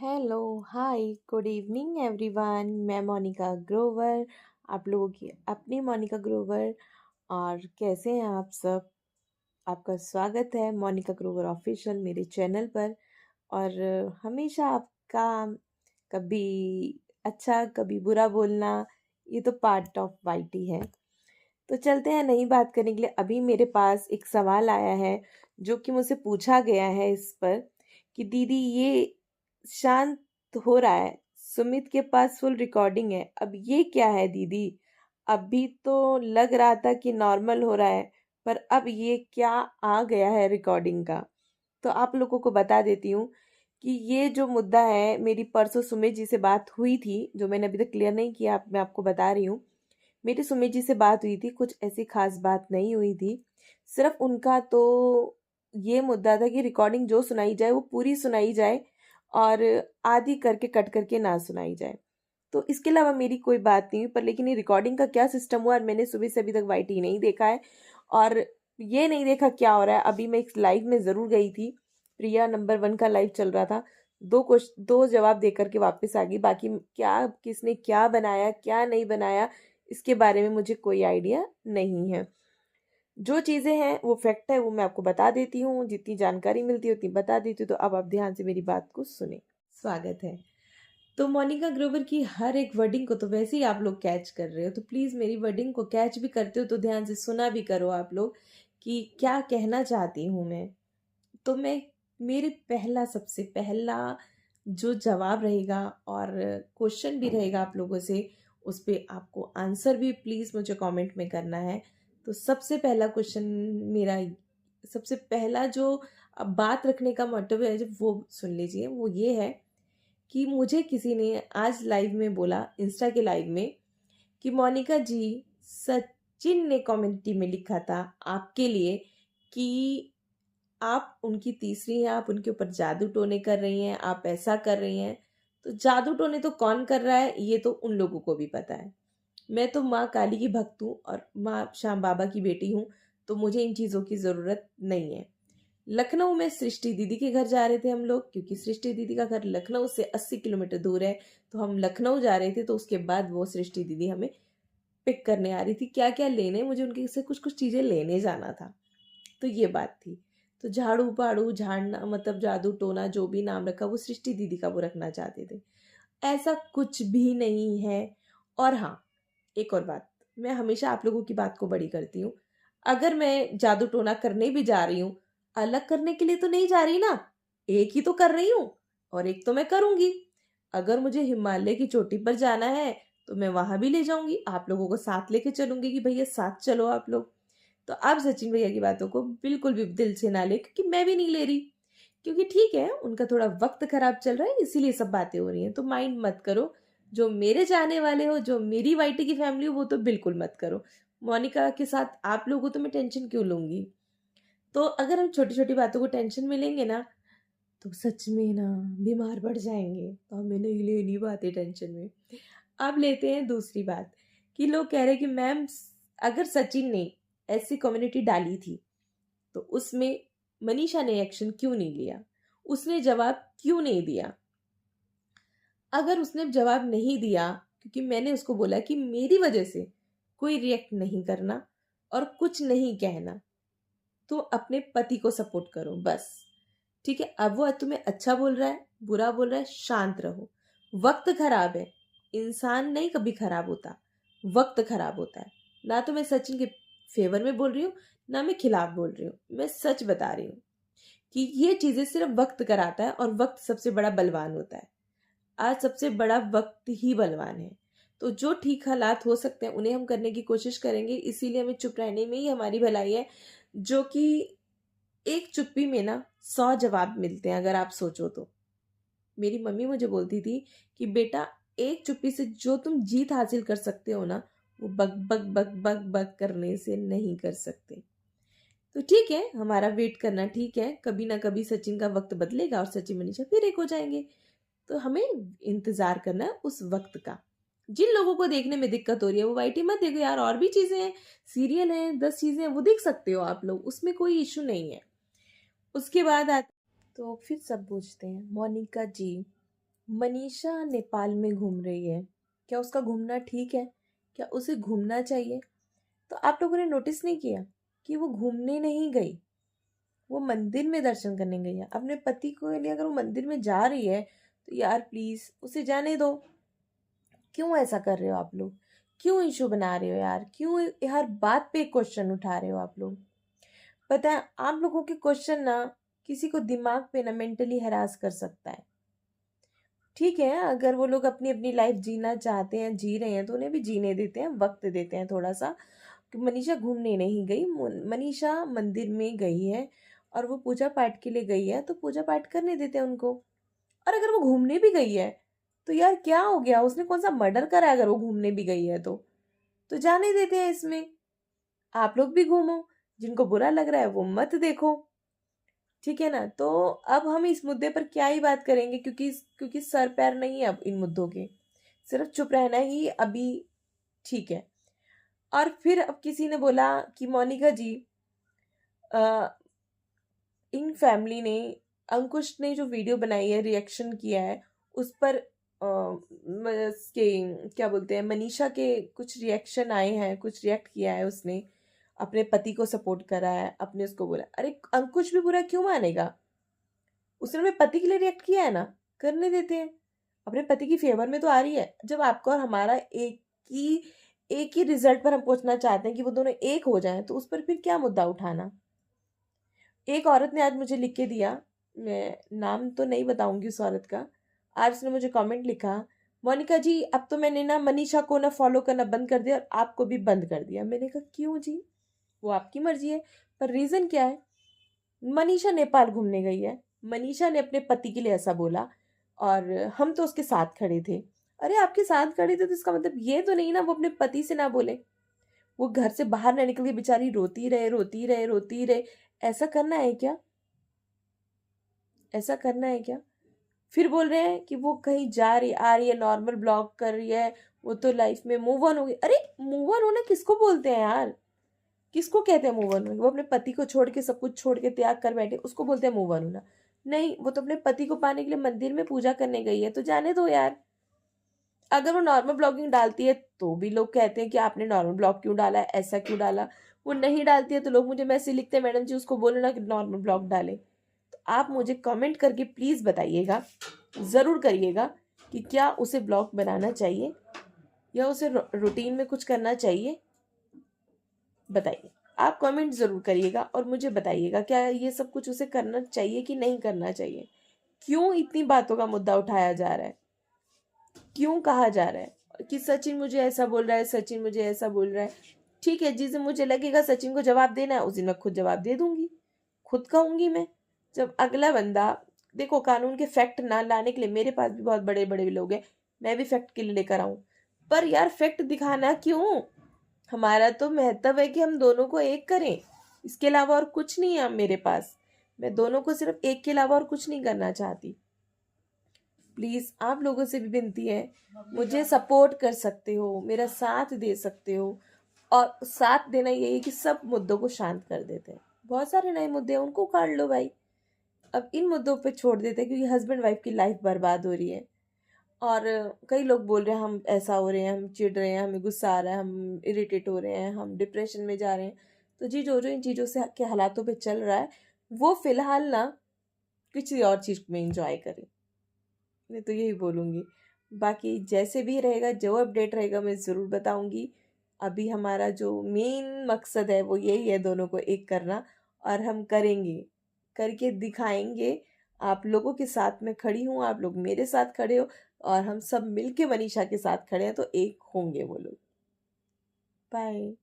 Hello, हाय, good evening everyone. मैं मोनिका ग्रोवर, आप लोगों की अपनी मोनिका ग्रोवर। और कैसे हैं आप सब? आपका स्वागत है मोनिका ग्रोवर ऑफिशियल मेरे चैनल पर। और हमेशा आपका कभी अच्छा कभी बुरा बोलना, ये तो पार्ट ऑफ वाईटी है। तो चलते हैं नई बात करने के लिए। अभी मेरे पास एक सवाल आया है जो कि मुझसे पूछा गया है इस पर कि दीदी ये शांत हो रहा है, सुमित के पास फुल रिकॉर्डिंग है, अब ये क्या है दीदी? अभी तो लग रहा था कि नॉर्मल हो रहा है, पर अब ये क्या आ गया है रिकॉर्डिंग का? तो आप लोगों को बता देती हूँ कि ये जो मुद्दा है, मेरी परसों सुमित जी से बात हुई थी, जो मैंने अभी तक क्लियर नहीं किया, मैं आपको बता रही हूँ। मेरी सुमित जी से बात हुई थी, कुछ ऐसी खास बात नहीं हुई थी। सिर्फ उनका तो ये मुद्दा था कि रिकॉर्डिंग जो सुनाई जाए वो पूरी सुनाई जाए और आधी करके कट करके ना सुनाई जाए। तो इसके अलावा मेरी कोई बात नहीं हुई, पर लेकिन ये रिकॉर्डिंग का क्या सिस्टम हुआ, और मैंने सुबह से अभी तक वाईटी नहीं देखा है। और ये नहीं देखा क्या हो रहा है। अभी मैं एक लाइव में ज़रूर गई थी, प्रिया नंबर 1 का लाइव चल रहा था। दो जवाब दे करके वापस आ गई। बाकी क्या किसने क्या बनाया क्या नहीं बनाया, इसके बारे में मुझे कोई आइडिया नहीं है। जो चीज़ें हैं वो फैक्ट है, वो मैं आपको बता देती हूँ, जितनी जानकारी मिलती है उतनी बता देती हूँ। तो अब आप ध्यान से मेरी बात को सुने। स्वागत है। तो मोनिका ग्रोवर की हर एक वर्डिंग को तो वैसे ही आप लोग कैच कर रहे हो, तो प्लीज़ मेरी वर्डिंग को कैच भी करते हो तो ध्यान से सुना भी करो आप लोग कि क्या कहना चाहती हूँ मैं। तो मैं मेरे पहला सबसे पहला जो जवाब रहेगा और क्वेश्चन भी रहेगा आप लोगों से, उस पे आपको आंसर भी प्लीज़ मुझे कमेंट में करना है। तो सबसे पहला क्वेश्चन मेरा, सबसे पहला जो अब बात रखने का मोटिव है, जब वो सुन लीजिए, वो ये है कि मुझे किसी ने आज लाइव में बोला, इंस्टा के लाइव में, कि मोनिका जी, सचिन ने कम्युनिटी में लिखा था आपके लिए कि आप उनकी तीसरी हैं, आप उनके ऊपर जादू टोने कर रही हैं, आप ऐसा कर रही हैं। तो जादू टोने तो कौन कर रहा है ये तो उन लोगों को भी पता है। मैं तो माँ काली की भक्त हूँ और माँ श्याम बाबा की बेटी हूँ, तो मुझे इन चीज़ों की ज़रूरत नहीं है। लखनऊ में सृष्टि दीदी के घर जा रहे थे हम लोग, क्योंकि सृष्टि दीदी का घर लखनऊ से 80 किलोमीटर दूर है। तो हम लखनऊ जा रहे थे, तो उसके बाद वो सृष्टि दीदी हमें पिक करने आ रही थी। क्या क्या लेने, मुझे उनके से कुछ कुछ चीज़ें लेने जाना था। तो ये बात थी। तो झाड़ू पाड़ू झाड़ना, मतलब जादू टोना, जो भी नाम रखा वो सृष्टि दीदी का वो रखना चाहते थे। ऐसा कुछ भी नहीं है। और हाँ, एक और बात, मैं हमेशा आप लोगों की बात को बड़ी करती हूँ। अगर मैं जादू टोना करने भी जा रही हूँ, अलग करने के लिए तो नहीं जा रही ना, एक ही तो कर रही हूँ, और एक तो मैं करूंगी। अगर मुझे हिमालय की चोटी पर जाना है तो मैं वहां भी ले जाऊंगी, आप लोगों को साथ लेके चलूंगी कि भैया साथ चलो आप लोग। तो आप सचिन भैया की बातों को बिल्कुल भी दिल से ना ले, क्योंकि मैं भी नहीं ले रही। क्योंकि ठीक है, उनका थोड़ा वक्त खराब चल रहा है, इसीलिए सब बातें हो रही हैं, तो माइंड मत करो। जो मेरे चाहने वाले हो, जो मेरी वाईटी की फैमिली हो, वो तो बिल्कुल मत करो। मोनिका के साथ आप लोगों को तो मैं टेंशन क्यों लूंगी? तो अगर हम छोटी छोटी बातों को टेंशन में लेंगे ना, तो सच में ना बीमार पड़ जाएंगे, तो हमें नहीं लेनी बातें टेंशन में। अब लेते हैं दूसरी बात, कि लोग कह रहे हैं कि मैम, अगर सचिन ने ऐसी कम्युनिटी डाली थी तो उसमें मनीषा ने एक्शन क्यों नहीं लिया, उसने जवाब क्यों नहीं दिया? अगर उसने जवाब नहीं दिया, क्योंकि मैंने उसको बोला कि मेरी वजह से कोई रिएक्ट नहीं करना और कुछ नहीं कहना, तो अपने पति को सपोर्ट करो बस। ठीक है, अब वो तुम्हें अच्छा बोल रहा है, बुरा बोल रहा है, शांत रहो। वक्त खराब है, इंसान नहीं कभी खराब होता, वक्त खराब होता है। ना तो मैं सचिन के फेवर में बोल रही हूँ, ना मैं खिलाफ बोल रही हूँ, मैं सच बता रही हूँ कि ये चीजें सिर्फ वक्त कराता है, और वक्त सबसे बड़ा बलवान होता है। आज सबसे बड़ा वक्त ही बलवान है। तो जो ठीक हालात हो सकते हैं उन्हें हम करने की कोशिश करेंगे, इसीलिए हमें चुप रहने में ही हमारी भलाई है। जो कि एक चुप्पी में ना 100 जवाब मिलते हैं, अगर आप सोचो तो। मेरी मम्मी मुझे बोलती थी कि बेटा, एक चुप्पी से जो तुम जीत हासिल कर सकते हो ना, वो बक बक बक बक बक करने से नहीं कर सकते। तो ठीक है, हमारा वेट करना ठीक है, कभी ना कभी सचिन का वक्त बदलेगा और सचिन मनीषा फिर एक हो जाएंगे। तो हमें इंतजार करना है उस वक्त का। जिन लोगों को देखने में दिक्कत हो रही है वो वाईटी मत देखो यार, और भी चीजें हैं, सीरियल हैं, 10 चीजें हैं, वो देख सकते हो आप लोग, उसमें कोई इशू नहीं है। उसके बाद तो फिर सब पूछते हैं, मोनिका जी मनीषा नेपाल में घूम रही है। क्या उसका घूमना ठीक है? क्या उसे घूमना चाहिए? तो आप लोगों ने नोटिस नहीं किया कि वो घूमने नहीं गई, वो मंदिर में दर्शन करने गई है अपने पति को लिए। अगर वो मंदिर में जा रही है तो यार प्लीज उसे जाने दो। क्यों ऐसा कर रहे हो आप लोग? क्यों इशू बना रहे हो यार? क्यों हर बात पे क्वेश्चन उठा रहे हो आप लोग? पता है आप लोगों के क्वेश्चन ना किसी को दिमाग पे ना मेंटली हैरास कर सकता है। ठीक है, अगर वो लोग अपनी अपनी लाइफ जीना चाहते हैं, जी रहे हैं, तो उन्हें भी जीने देते हैं, वक्त देते हैं थोड़ा सा। कि मनीषा घूमने नहीं गई, मनीषा मंदिर में गई है और वो पूजा पाठ के लिए गई है, तो पूजा पाठ करने देते हैं उनको। और अगर वो घूमने भी गई है तो यार क्या हो गया? उसने कौन सा मर्डर करा है? अगर वो घूमने भी गई है तो जाने देते हैं इसमें। आप लोग भी घूमो, जिनको बुरा लग रहा है वो मत देखो। ठीक है ना? तो अब हम इस मुद्दे पर क्या ही बात करेंगे, क्योंकि सर पैर नहीं है अब इन मुद्दों के। सिर्फ चुप रहना ही अभी ठीक है। और फिर अब किसी ने बोला कि मोनिका जी, इन फैमिली ने, अंकुश ने जो वीडियो बनाई है, रिएक्शन किया है उस पर, के क्या बोलते हैं, मनीषा के कुछ रिएक्शन आए हैं, कुछ रिएक्ट किया है उसने, अपने पति को सपोर्ट करा है, अपने उसको बोला। अरे अंकुश भी बुरा क्यों मानेगा? उसने अपने पति के लिए रिएक्ट किया है ना, करने देते हैं। अपने पति की फेवर में तो आ रही है। जब आपका और हमारा ही एक ही रिजल्ट पर हम पहुंचना चाहते हैं कि वो दोनों एक हो जाएं, तो उस पर फिर क्या मुद्दा उठाना? एक औरत ने आज मुझे लिख के दिया, मैं नाम तो नहीं बताऊंगी उस औरत का। आज उसने मुझे कमेंट लिखा, मोनिका जी अब तो मैंने ना मनीषा को ना फॉलो करना बंद कर दिया और आपको भी बंद कर दिया। मैंने कहा क्यों जी? वो आपकी मर्जी है, पर रीजन क्या है? मनीषा नेपाल घूमने गई है, मनीषा ने अपने पति के लिए ऐसा बोला और हम तो उसके साथ खड़े थे। अरे आपके साथ खड़े थे तो इसका मतलब ये तो नहीं ना वो अपने पति से ना बोले। वो घर से बाहर ना निकल के बेचारी रोती रहे, रोती रहे, रोती रहे। ऐसा करना है क्या? ऐसा करना है क्या? फिर बोल रहे हैं कि वो कहीं जा रही आ रही है, नॉर्मल ब्लॉग कर रही है, वो तो लाइफ में मूव ऑन हो गई। अरे मूव ऑन होना किसको बोलते हैं यार? किसको कहते हैं मूव ऑन होना? वो अपने पति को छोड़ के, सब कुछ छोड़ के त्याग कर बैठे, उसको बोलते हैं मूव ऑन होना? नहीं, वो तो अपने पति को पाने के लिए मंदिर में पूजा करने गई है, तो जाने दो यार। अगर वो नॉर्मल ब्लॉगिंग डालती है तो भी लोग कहते हैं कि आपने नॉर्मल ब्लॉग क्यों डाला है, ऐसा क्यों डाला। वो नहीं डालती है तो लोग मुझे मैसेज लिखते हैं, मैडम जी उसको बोलो ना कि नॉर्मल ब्लॉग डाले। तो आप मुझे कमेंट करके प्लीज बताइएगा, जरूर करिएगा, कि क्या उसे ब्लॉग बनाना चाहिए या उसे रूटीन में कुछ करना चाहिए। बताइए, आप कमेंट जरूर करिएगा और मुझे बताइएगा क्या ये सब कुछ उसे करना चाहिए कि नहीं करना चाहिए। क्यों इतनी बातों का मुद्दा उठाया जा रहा है? क्यों कहा जा रहा है कि सचिन मुझे ऐसा बोल रहा है, सचिन मुझे ऐसा बोल रहा है? ठीक है, जिस दिन मुझे लगेगा सचिन को जवाब देना है उस दिन मैं खुद जवाब दे दूंगी, खुद कहूंगी मैं। जब अगला बंदा, देखो कानून के फैक्ट ना लाने के लिए मेरे पास भी बहुत बड़े बड़े लोग हैं, मैं भी फैक्ट के लिए लेकर आऊं, पर यार फैक्ट दिखाना क्यों? हमारा तो महत्व है कि हम दोनों को एक करें, इसके अलावा और कुछ नहीं है मेरे पास। मैं दोनों को सिर्फ एक के अलावा और कुछ नहीं करना चाहती। प्लीज आप लोगों से भी विनती है, मुझे सपोर्ट कर सकते हो, मेरा साथ दे सकते हो। और साथ देना यही है कि सब मुद्दों को शांत कर देते हैं। बहुत सारे नए मुद्दे हैं, उनको काट लो भाई। अब इन मुद्दों पे छोड़ देते हैं, क्योंकि हस्बैंड वाइफ की लाइफ बर्बाद हो रही है। और कई लोग बोल रहे हैं हम ऐसा हो रहे हैं, हम चिढ़ रहे हैं, हमें गुस्सा आ रहा है, हम इरिटेट हो रहे हैं, हम डिप्रेशन में जा रहे हैं। तो जी जो जो इन चीज़ों से के हालातों पे चल रहा है, वो फिलहाल ना किसी और चीज़ में इंजॉय करें। मैं तो यही बोलूँगी। बाकी जैसे भी रहेगा, जो अपडेट रहेगा मैं ज़रूर बताऊँगी। अभी हमारा जो मेन मकसद है वो यही है, दोनों को एक करना। और हम करेंगे, करके दिखाएंगे। आप लोगों के साथ मैं खड़ी हूँ, आप लोग मेरे साथ खड़े हो, और हम सब मिलके मनीषा के साथ खड़े हैं, तो एक होंगे वो लोग। बाय।